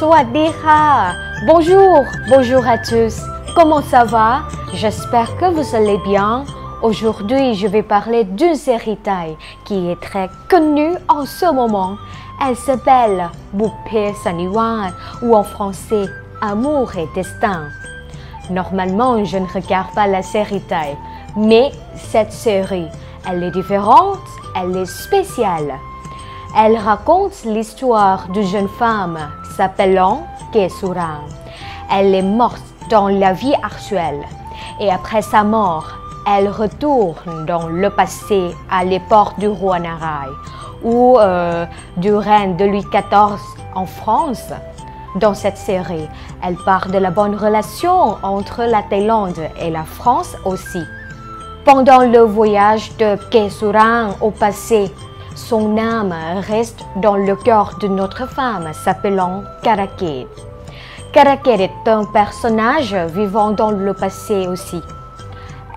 Swadika. Bonjour, bonjour à tous. Comment ça va? J'espère que vous allez bien. Aujourd'hui, je vais parler d'une série thaï qui est très connue en ce moment. Elle s'appelle Buppé Saniwan ou en français Amour et Destin. Normalement, je ne regarde pas la série thaï, mais cette série, elle est différente, elle est spéciale. Elle raconte l'histoire d'une jeune femme s'appelant Kesurang. Elle est morte dans la vie actuelle et après sa mort, elle retourne dans le passé à l'époque du roi Narai ou du règne de Louis XIV en France. Dans cette série, elle parle de la bonne relation entre la Thaïlande et la France aussi. Pendant le voyage de Kesurang au passé, son âme reste dans le cœur de notre femme s'appelant Karaket. Karaket est un personnage vivant dans le passé aussi.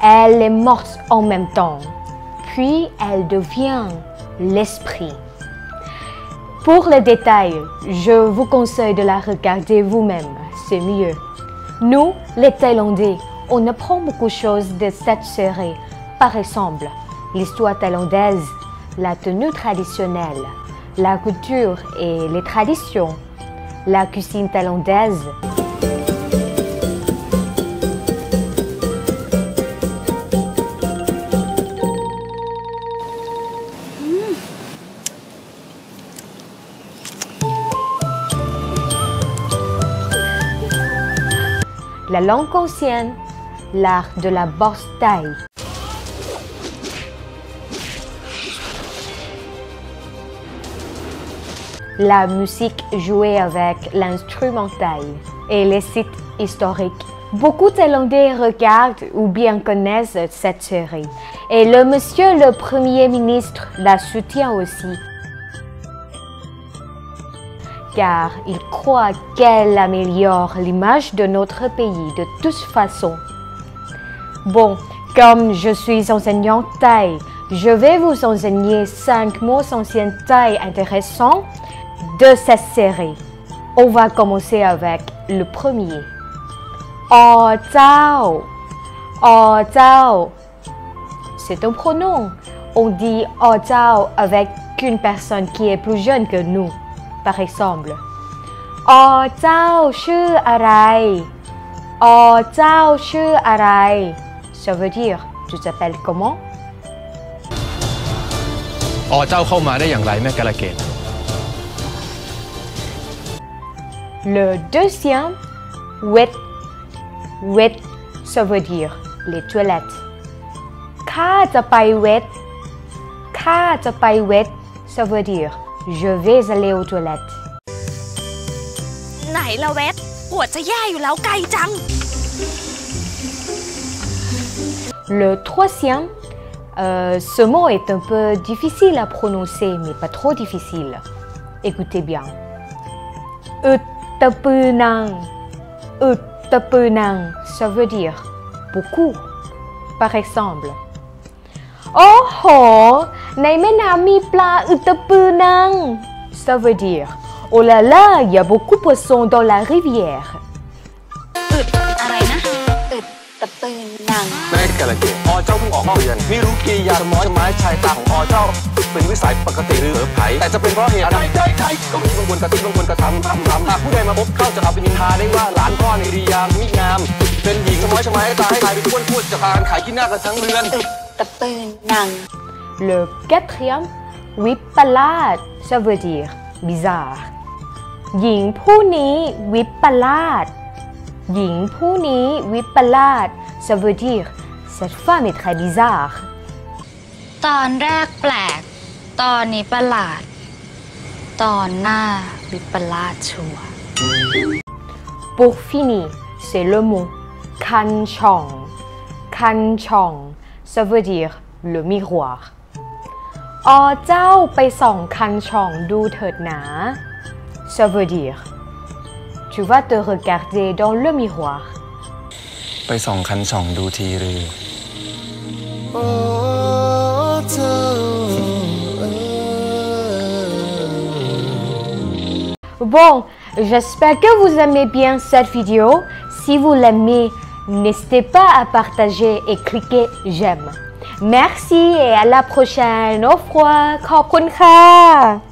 Elle est morte en même temps, puis elle devient l'esprit. Pour les détails, je vous conseille de la regarder vous-même, c'est mieux. Nous, les Thaïlandais, on apprend beaucoup de choses de cette série. Par exemple, l'histoire thaïlandaise, la tenue traditionnelle, la culture et les traditions, la cuisine thaïlandaise. La langue ancienne, l'art de la boxe thaï. La musique jouée avec l'instrumental et les sites historiques. Beaucoup de Thaïlandais regardent ou bien connaissent cette série. Et le monsieur le Premier ministre la soutient aussi. Car il croit qu'elle améliore l'image de notre pays de toute façon. Bon, comme je suis enseignante thaï, je vais vous enseigner 5 mots anciens thaï intéressants de cette série. On va commencer avec le premier. O Chao. O Chao. C'est un pronom. On dit O Chao avec une personne qui est plus jeune que nous. Par exemple, O Chao Shư Arai. O Chao Shư Arai. Ça veut dire, tu t'appelles comment? เจ้าเข้ามาได้อย่างไรแม่กาลเกต Le deuxième, wet. Wet, ça veut dire les toilettes. Khaจะไป wet. Khaจะไป wet, ça veut dire je vais aller aux toilettes. ไหนละเวทปวดจะแย่อยู่แล้วไกลจัง Le troisième, ce mot est un peu difficile à prononcer, mais pas trop difficile. Écoutez bien. Uttapunang. Uttapunang, ça veut dire beaucoup. Par exemple, oh ho, ในแม่น้ำมีปลาอึตตะปือนัง Ça veut dire oh là là, il y a beaucoup de poissons dans la rivière. อึดอะไรนะอึดตะปืนนาง แม่กาลเกตเจ้าเพิ่งออกเรียนไม่รู้กิริยาสมอไม้ชายตาของเจ้าเป็นวิสัยปกติหรือเผลอไผแต่จะเป็นเพราะเหตุใดก็มีบางคนกระตุ้นบางคนกระทำหากผู้ใดมาพบเข้าจะเอาไปนินทาได้ว่าหลานพ่อในริยามิงามเป็นหญิงสมอชะไม้ตาให้กลายเป็นอ้วนพูดจะพากันขายกินหน้ากันทั้งเรือน อึดตะปืนนาง Le quatrième, Wippalat, ça veut dire bizarre. หญิงผู้นี้วิปลาส หญิงผู้นี้วิปลาส ça veut dire cette femme est très bizarre. ตอนแรกแปลก ตอนนี้ประหลาด ตอนหน้าวิปลาสชัวร์ Pour finir, c'est le mot Kanchong. Kanchong, ça veut dire le miroir. อ๋อเจ้าไปส่องคันช่องดูเถิดหนา Ça veut dire tu vas te regarder dans le miroir. ไปส่องคันช่องดูทีหรือ Bon, J'espère que vous aimez bien cette vidéo. Si vous l'aimez, n'hésitez pas à partager et cliquer j'aime. Merci et à la prochaine. Au revoir. ขอบคุณค่ะ